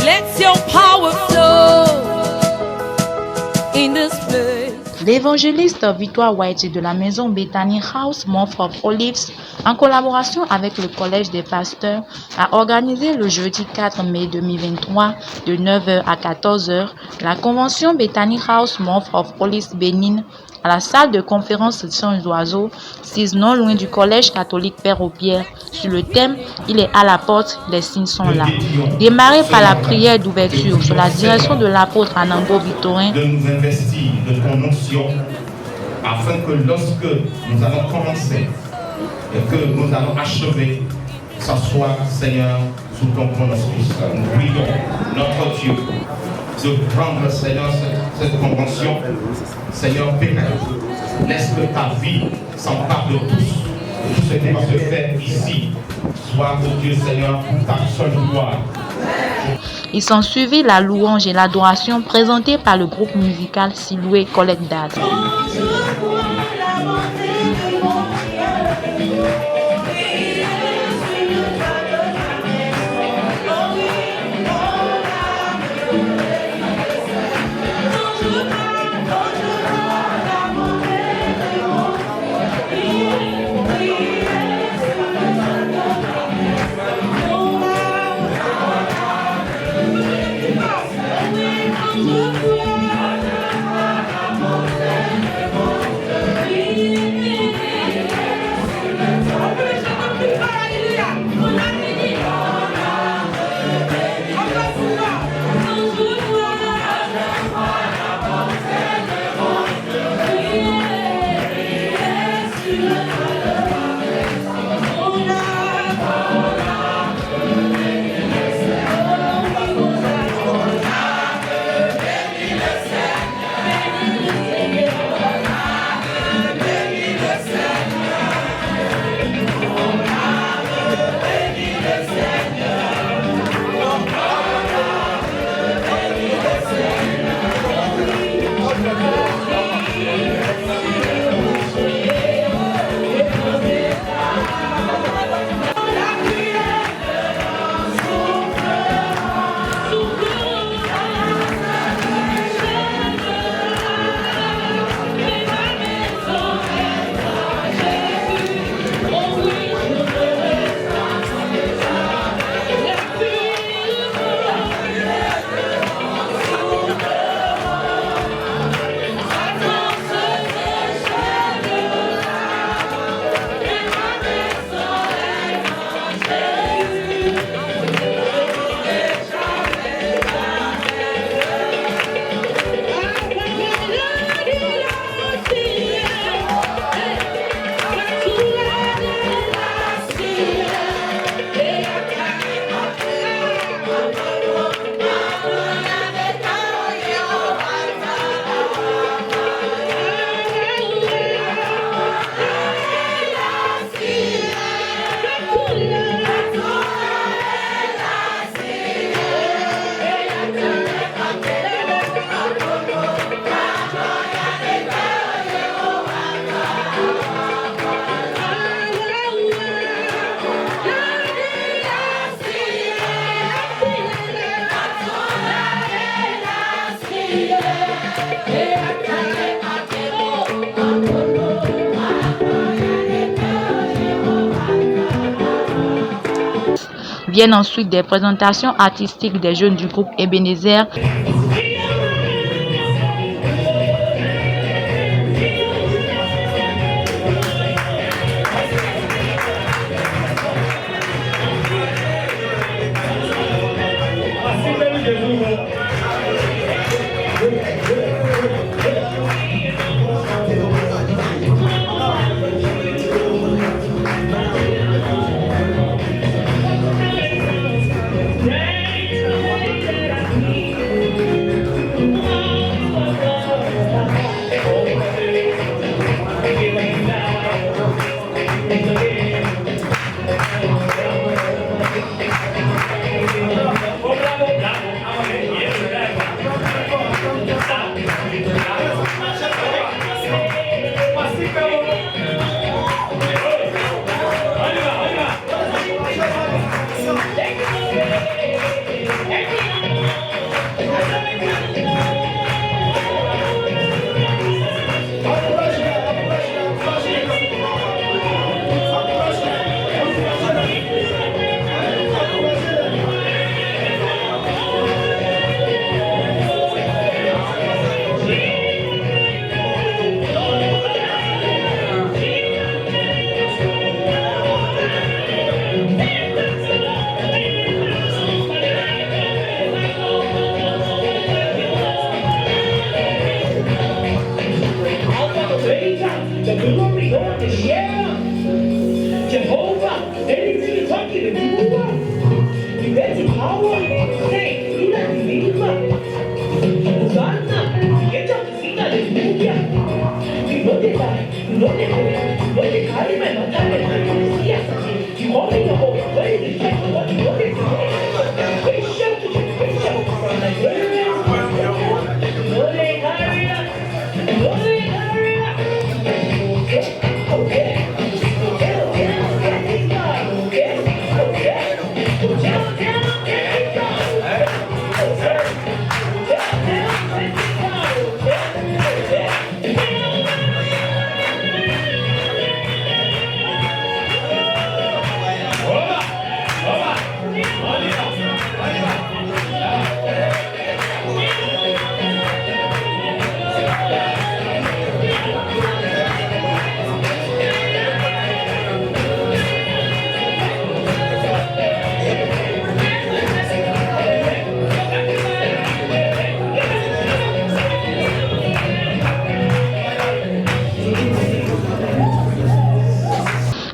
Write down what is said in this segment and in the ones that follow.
Let your power flow in this place. L'évangéliste Victoire White de la maison Bethany House Mount of Olives, en collaboration avec le Collège des pasteurs, a organisé le jeudi 4 mai 2023 de 9h à 14h la convention Bethany House Mount of Olives Bénin à la salle de conférence Saint-Oiseau, 6 non loin du Collège catholique Père Aubière, sur le thème « Il est à la porte, les signes sont là ». Démarré par la prière d'ouverture sous la direction de l'apôtre Anango Victorin. De nous investir de ton onction, afin que lorsque nous allons commencer et que nous allons achever, ça soit, Seigneur, sous ton bon auspice. Nous prions notre Dieu de prendre, Seigneur, cette convention. Seigneur, Père, laisse que ta vie s'empare de tous. Tout ce qui va se faire ici soit, oh Dieu, Seigneur, ta seule gloire. Il s'en suivit la louange et l'adoration présentée par le groupe musical Siloué Collecte d'Art. Viennent ensuite des présentations artistiques des jeunes du groupe Ebenezer.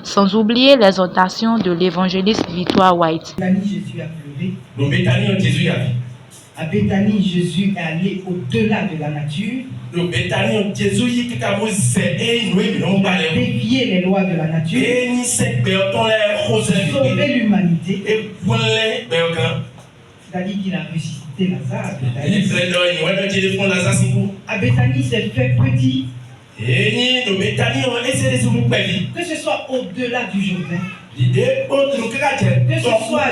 Sans oublier l'exhortation de l'évangéliste Victoire White. Jésus a pleuré. Nous Béthanie, Jésus a vu. À Béthanie, Jésus est allé au-delà de la nature. Nous Béthanie, Jésus qui a défier les lois de la nature. Sauver l'humanité. C'est-à-dire qu'il a ressuscité Lazare. À Béthanie, c'est fait petit. Que ce soit au-delà du Jourdain. Que ce soit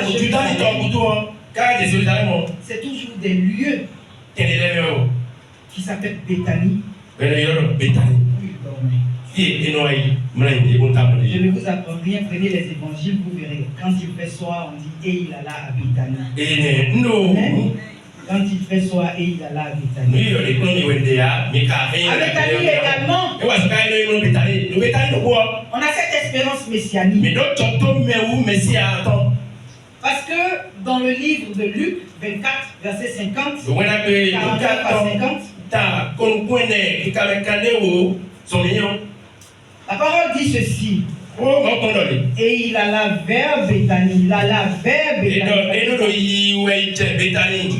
c'est toujours des lieux qui s'appellent Béthanie. Je ne vous apprends rien, prenez les évangiles, vous verrez. Quand il fait soir, on dit et il alla à Béthanie. Quand il fait soir et il alla à Béthanie. À Béthanie également, on a cette espérance messianique. Parce que dans le livre de Luc 24, verset 50, 44 à 50, la parole dit ceci. Et il alla vers Béthanie. Il alla vers Béthanie.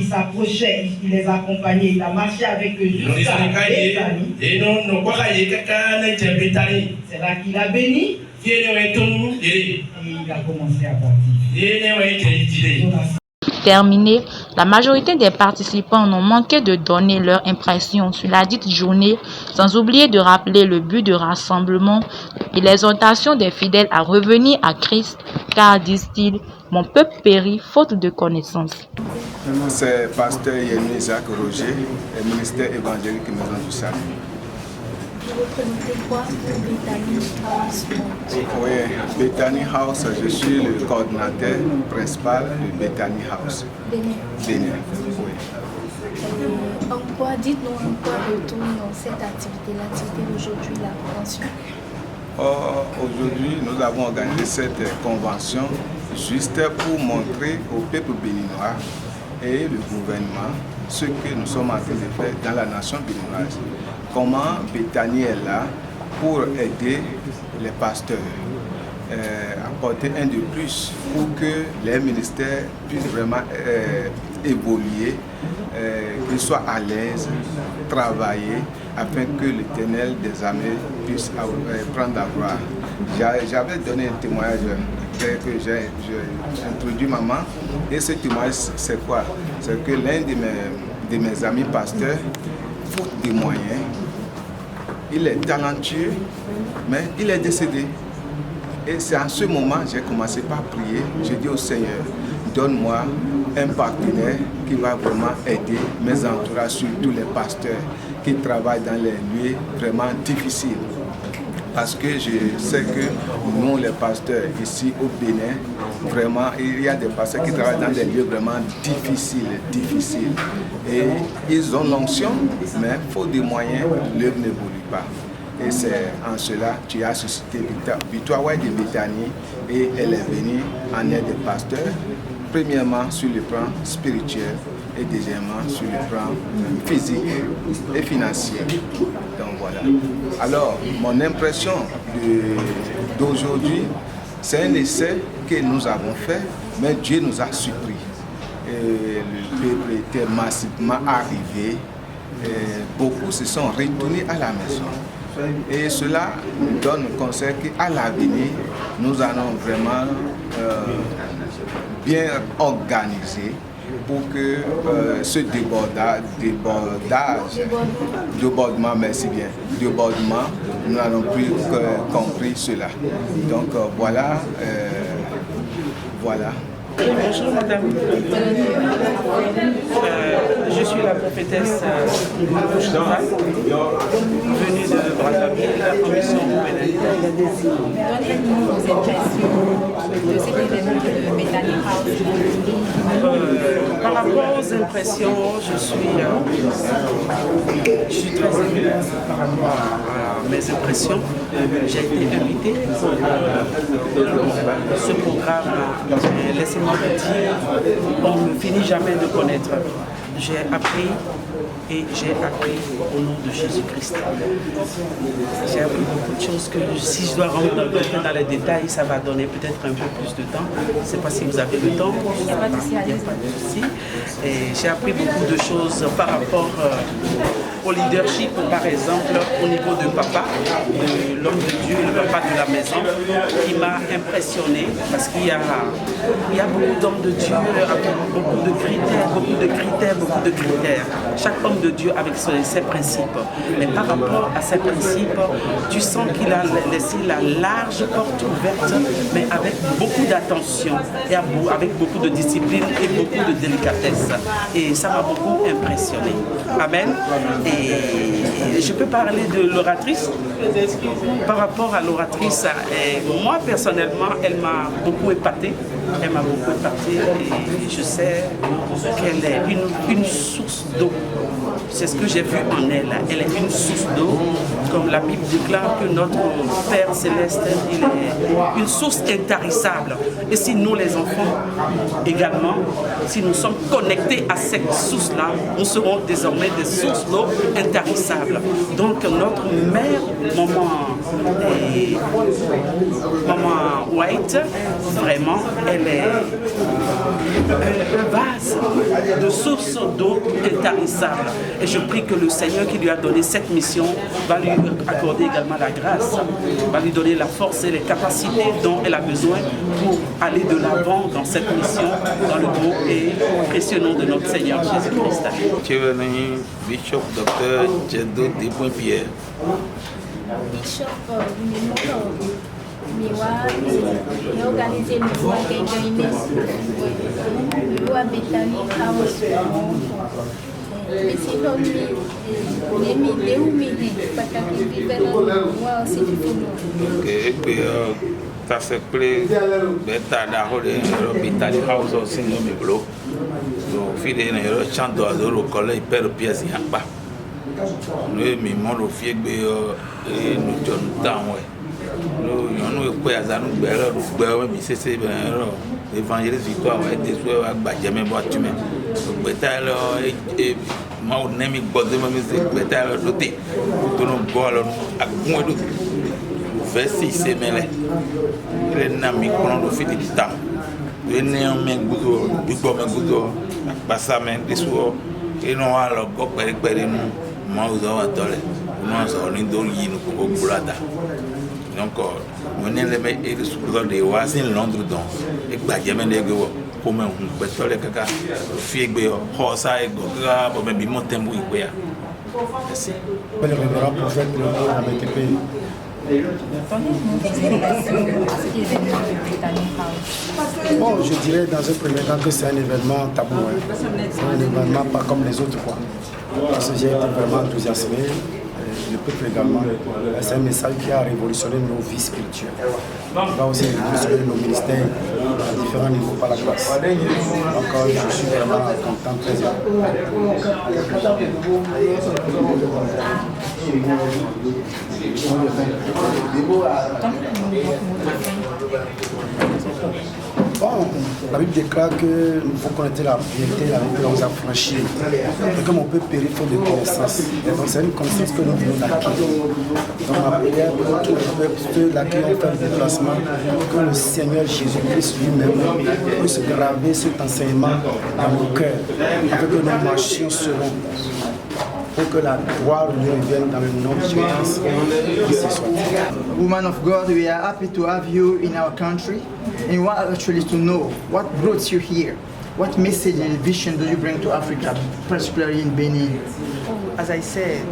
Il s'approchait, il les accompagnait, il a marché avec eux jusqu'à Béthanie. C'est là qu'il a béni. Et il a commencé à partir. Terminé, la majorité des participants n'ont manqué de donner leur impression sur la dite journée, sans oublier de rappeler le but de rassemblement et l'exhortation des fidèles à revenir à Christ, car, disent-ils, mon peuple périt faute de connaissance. C'est pasteur Yemi Isaac Roger, le ministère évangélique Maison du Salut. Vous représentez quoi pour Bethany House? Oui, Bethany House, je suis le coordinateur principal de Bethany House. Bénin. Oui. En quoi, dites-nous en quoi retourne cette activité, l'activité d'aujourd'hui, la convention? Aujourd'hui, nous avons organisé cette convention juste pour montrer au peuple béninois et le gouvernement ce que nous sommes en train de faire dans la nation béninoise. Comment Bethany est là pour aider les pasteurs, apporter un de plus pour que les ministères puissent vraiment évoluer, qu'ils soient à l'aise, travailler, afin que l'Éternel des armées puisse prendre la gloire. J'avais donné un témoignage que j'ai introduit maman, et ce témoignage c'est quoi? C'est que l'un de mes amis pasteurs, faute de moyens, il est talentueux, mais il est décédé. Et c'est en ce moment que j'ai commencé par prier. J'ai dit au Seigneur, donne-moi un partenaire qui va vraiment aider mes entourages, surtout les pasteurs qui travaillent dans les lieux vraiment difficiles. Parce que je sais que nous, les pasteurs ici au Bénin, vraiment, il y a des pasteurs qui travaillent dans des lieux vraiment difficiles. Et ils ont l'onction, mais il faut des moyens, l'œuvre n'évolue pas. Et c'est en cela que tu as suscité Victoire White de Béthanie, et elle est venue en aide des pasteurs, premièrement sur le plan spirituel et deuxièmement sur le plan physique et financier. Donc voilà. Alors, mon impression d'aujourd'hui, c'est un essai que nous avons fait, mais Dieu nous a surpris. et le peuple était massivement arrivé. Et beaucoup se sont retournés à la maison. Et cela nous donne le conseil qu'à l'avenir, nous allons vraiment bien organiser pour que ce débordement, merci bien, débordement, nous n'allons plus compris cela. Donc voilà. Bonjour madame, je suis la prophétesse venue de Brazzaville en mission Bethany. Donnez-nous vos impressions de cet événement de Bethany House. Par rapport aux impressions, je suis très émue par rapport à mes impressions. J'ai été invitée pour ce programme. Laissez-moi vous dire, on ne finit jamais de connaître. J'ai appris et j'ai appris au nom de Jésus-Christ. J'ai appris beaucoup de choses que si je dois rentrer dans les détails, ça va donner peut-être un peu plus de temps. Je ne sais pas si vous avez le temps. Il n'y a pas de souci. Et j'ai appris beaucoup de choses par rapport au leadership, par exemple, au niveau de papa, de l'homme de Dieu, le papa de la maison, qui m'a impressionné parce qu'il y a beaucoup d'hommes de Dieu avec beaucoup de critères. Chaque homme de Dieu avec ses principes. Mais par rapport à ces principes, tu sens qu'il a laissé la large porte ouverte, mais avec beaucoup d'attention et avec beaucoup de discipline et beaucoup de délicatesse. Et ça m'a beaucoup impressionné. Amen. Et je peux parler de l'oratrice. Par rapport à l'oratrice, moi personnellement, elle m'a beaucoup épatée. Elle m'a beaucoup épatée et je sais qu'elle est une source d'eau. C'est ce que j'ai vu en elle. Elle est une source d'eau. Comme la Bible déclare que notre Père Céleste, il est une source intarissable. Et si nous, les enfants, également, si nous sommes connectés à cette source-là, nous serons désormais des sources d'eau intarissables. Donc notre mère, maman White, vraiment, elle est un vase de source d'eau intarissable. Et je prie que le Seigneur qui lui a donné cette mission va lui accorder également la grâce, va lui donner la force et les capacités dont elle a besoin pour aller de l'avant dans cette mission, dans le beau et précieux nom de notre Seigneur Jésus-Christ. Bishop Dr. Djedo Depouin-Pierre. Bishop Miwa organisé le voie Gaïgaïné, le voie Bethany House. Mais sinon, ça se plaît Bethany House aussi nous me bloque. Donc fidèle le chant d'oiseau le collège père pièce y a pas. Nous me mon fier et nous John Town nous pouvons nous faire mais c'est évangéliste Victoire ouais des soirs à Badjamé Boatumé. Bethany et moi on aime godé mais c'est Bethany doté. Tout nous boire à bon de verset semaine. Les nami qu'on fait du temps. Le néant mais goudou, du bon mais goudou, passa mais des soirs et non alors go péré nous moi aux attendez. Nous on lindo yi nous pour boulada. Donc on est les mais et sur des oasis Londres donc et Badjamé de go comme on peut toler kaka fiegbe hosa et goga bon mais bimo tembo ikwea. Merci. Le révérend prophète avec épée. Bon, je dirais dans un premier temps que c'est un événement tabou. C'est un événement pas comme les autres. Parce que j'ai été vraiment enthousiasmé. Le peuple également. C'est un message qui a révolutionné nos vies spirituelles. Il va aussi révolutionner nos ministères à différents niveaux par la grâce. Donc je suis vraiment content, très heureux. Bon, Non, la Bible déclare que nous faut connaître la vérité, la vérité nous affranchit. Et comme on peut périr faute de connaissance. Et donc c'est une connaissance que nous voulons acquérir. Donc ma prière pour tous les peuples, ceux-là qui ont fait le déplacement, que le Seigneur Jésus-Christ lui-même puisse graver cet enseignement dans nos cœurs, afin que nous marchions selon, pour que la gloire lui revienne dans le nom de Jésus. Woman of God, we are happy to have you in our country and we want actually to know what brought you here. What message and vision do you bring to Africa, particularly in Benin? As I said,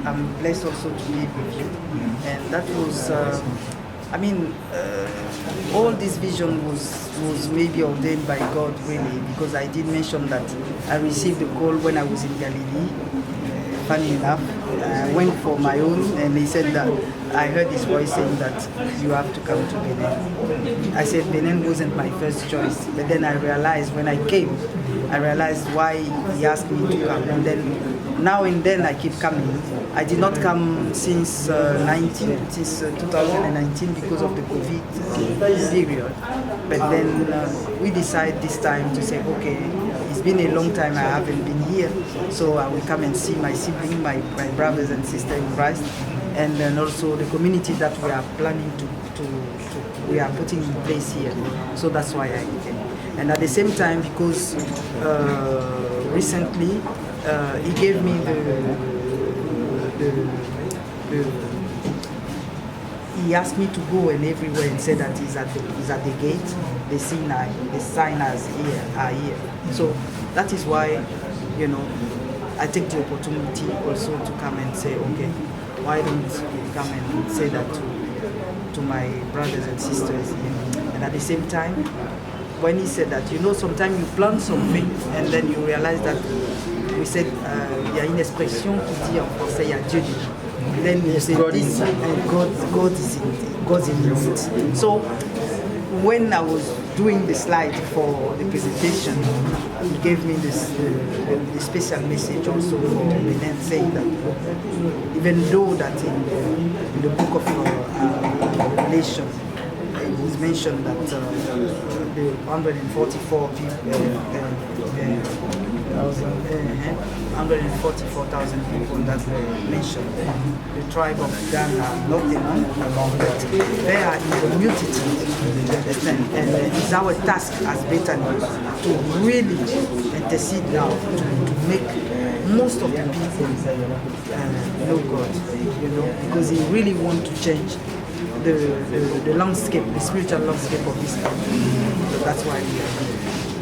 I'm blessed also to be with you. And that was, all this vision was maybe ordained by God really, because I did mention that I received a call when I was in Galilee. Funny enough, I went for my own and he said that I heard his voice saying that you have to come to Benin. I said Benin wasn't my first choice, but then I realized when I came, I realized why he asked me to come, and then now and then I keep coming. I did not come since 2019 because of the COVID period, but then we decided this time to say, okay, it's been a long time I haven't been here, so I will come and see my siblings, my brothers and sisters in Christ, and then also the community that we are planning we are putting in place here. So that's why I came. And at the same time, because recently he gave me he asked me to go and everywhere and said that he's at the gate, the signers are here. So that is why, I take the opportunity also to come and say, okay, why don't you come and say that to my brothers and sisters here? And at the same time, when he said that, sometimes you plan something and then you realize that we said, il y a une expression qui dit en français, il y a Dieu dedans. Then you say this, God's in it. So when I was doing the slide for the presentation, he gave me the special message also for Benin, saying that even though that in the book of Revelation, it was mentioned that the 144 people, 144,000 people that were mentioned, the tribe of Dan are not among them. They are in the multitude, and it's our task as Bethany to really intercede now to make most of the people know God, because He really wants to change the landscape, the spiritual landscape of this country. So that's why we are here.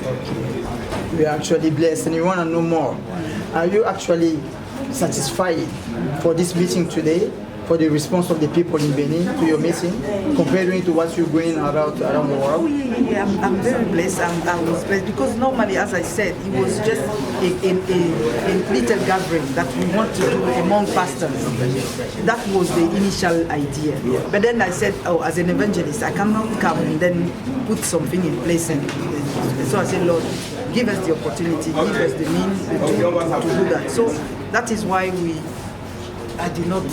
Okay. We are actually blessed and we want to know more. Are you actually satisfied for this meeting today, for the response of the people in Benin to your meeting, comparing to what you're going around the world? Oh, yeah. I'm very blessed. I was blessed because normally, as I said, it was just a little gathering that we want to do among pastors. That was the initial idea. But then I said, as an evangelist, I cannot come and then put something in place. And so I said, Lord, give us the opportunity, give us the means to do that. So that is why I did not,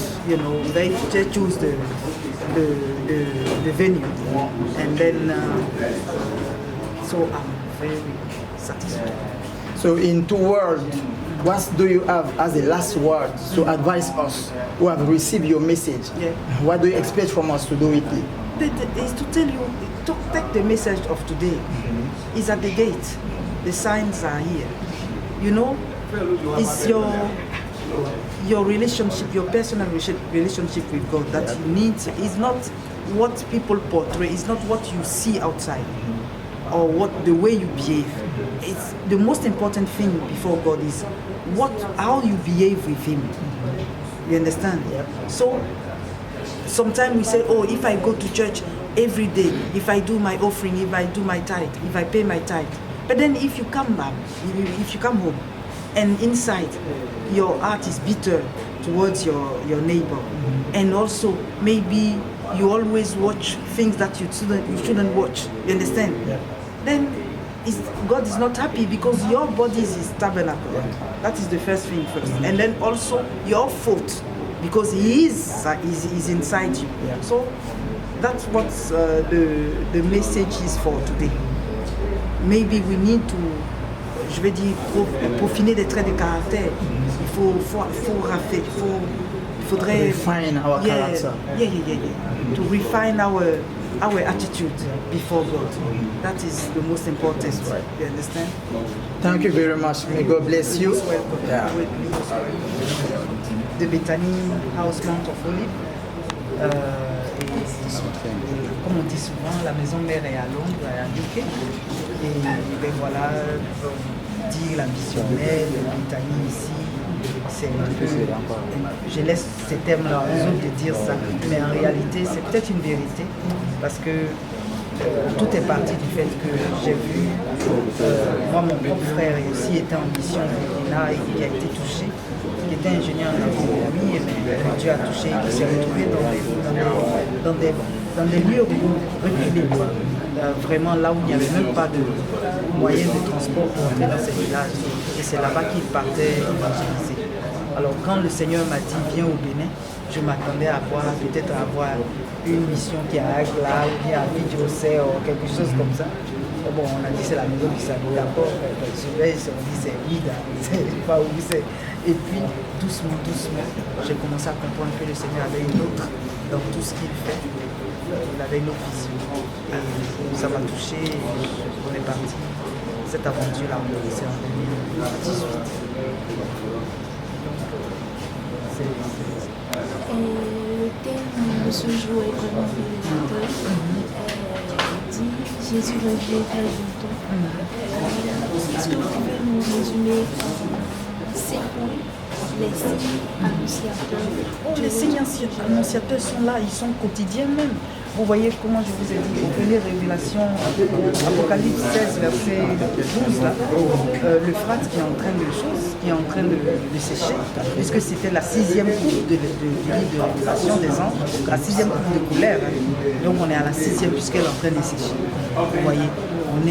they choose the venue, and then so I'm very satisfied. So in 2 words, what do you have as the last word to advise us who have received your message? Yeah. What do you expect from us to do with it? Is to tell you, to take the message of today. Is at the gate. The signs are here. It's your relationship, your personal relationship with God that you need. It's not what people portray. It's not what you see outside or the way you behave. It's the most important thing before God is how you behave with Him. You understand? So sometimes we say, if I go to church every day, if I do my offering, if I do my tithe, if I pay my tithe. But then if you come back, if you come home, and inside your heart is bitter towards your neighbor, and also maybe you always watch things that you shouldn't watch. You understand? Yeah. Then God is not happy because your body is His tabernacle. That is the first thing first, and then also your fault because He is inside you. Yeah. So that's what the message is for today. maybe we need to, je vais dire, peaufiner des traits de caractère. Il faudrait refine our character. To refine our attitude before God. That is the most important. Right. You understand? Thank you very much. May God bless you. Yeah. The Bethany House Mount of Olives. Comme on dit souvent, la maison mère est à Londres, à UK. Et ben voilà, dire la missionnaire de Bethany ici, c'est un peu. Je laisse ces termes-là aux autres de dire ça, mais en réalité, c'est peut-être une vérité, parce que tout est parti du fait que j'ai vu, moi, mon propre frère aussi était en mission là et qui a été touché, qui était ingénieur en agronomie, mais Dieu a touché, qui s'est retrouvé dans des lieux reculés, vraiment là où il n'y avait même pas de moyen de transport pour entrer dans ces villages. Et c'est là-bas qu'il partait évangéliser. Alors quand le Seigneur m'a dit viens au Bénin, je m'attendais à voir, peut-être à avoir une mission qui est à Agla ou bien à Vidjosé ou quelque chose comme ça. Bon, on a dit c'est la maison du salut, d'accord, je vais, on dit c'est vide, c'est pas où c'est. Et puis doucement, j'ai commencé à comprendre que le Seigneur avait une autre dans tout ce qu'il fait. Il avait une autre vision. Et ça m'a touché et on est parti. Cette aventure-là, c'est en 2018. Le thème de ce jour est vraiment révélateur. Dit Jésus revient très bientôt. Est-ce que vous pouvez nous résumer ces points, les signes annonciateurs? Les signes annonciateurs sont là, ils sont quotidiens même. Vous voyez comment je vous ai dit, vous prenez Révélation, Apocalypse 16, verset 12, là, l'Euphrate qui est en train de sécher, puisque c'était la 6e coupe du livre de Révélation des anges, la 6e coupe de couleur. Donc on est à la 6e puisqu'elle est en train de sécher. Vous voyez, on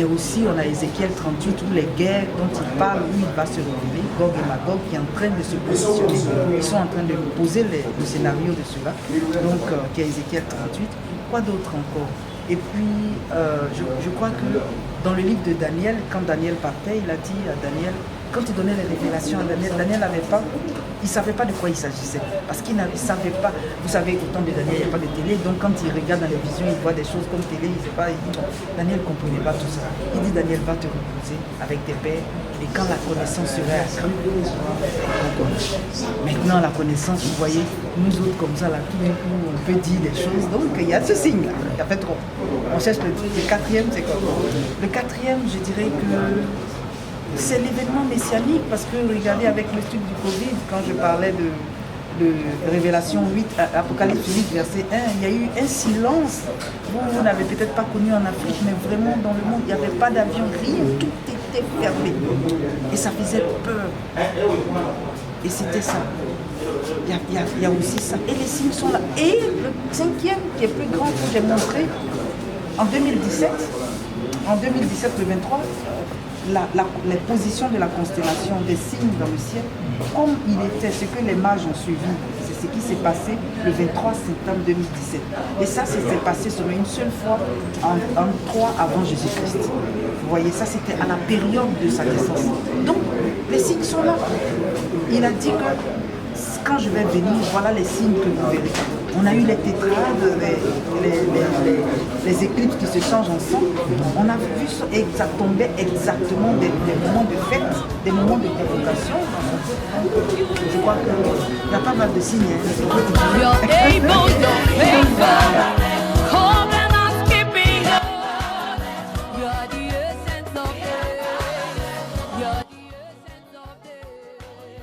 a Ézéchiel 38 où les guerres dont il parle, où il va se révéler, Gog et Magog qui est en train de se positionner. Ils sont en train de poser le scénario de cela, donc qui est Ézéchiel 38. Quoi d'autre encore? Et puis, je crois que dans le livre de Daniel, quand Daniel partait, il a dit à Daniel, quand il donnait les révélations à Daniel, il ne savait pas de quoi il s'agissait. Parce qu'il ne savait pas, vous savez qu'au temps de Daniel, il n'y a pas de télé, donc quand il regarde dans les visions, il voit des choses comme télé, il ne sait pas, il dit, bon, Daniel ne comprenait pas tout ça. Il dit, Daniel va te reposer avec tes pères, et quand la connaissance serait accrue, maintenant la connaissance, vous voyez, nous autres comme ça, là, tout d'un coup, on peut dire des choses, donc il y a ce signe-là, il y a fait trop. On cherche le quatrième, c'est quoi? Le quatrième, je dirais que c'est l'événement messianique, parce que regardez avec le truc du Covid, quand je parlais de Révélation 8, Apocalypse 8, verset 1, il y a eu un silence. Vous n'avez peut-être pas connu en Afrique, mais vraiment dans le monde, il n'y avait pas d'avion, rien, tout était fermé. Et ça faisait peur. Et c'était ça. Il y a aussi ça. Et les signes sont là. Et le cinquième, qui est plus grand, que j'ai montré, en 2017, le 23, les positions de la constellation des signes dans le ciel, comme il était, ce que les mages ont suivi, c'est ce qui s'est passé le 23 septembre 2017. Et ça, s'est passé sur une seule fois en 3 avant Jésus-Christ. Vous voyez, ça c'était à la période de sa naissance. Donc, les signes sont là. Il a dit que quand je vais venir, voilà les signes que vous verrez. On a eu les tétrades, les éclipses qui se changent ensemble. On a vu ça, et ça tombait exactement des moments de fête, des moments de convocation. Je crois qu'il y a pas mal de signes. Your able, your favor.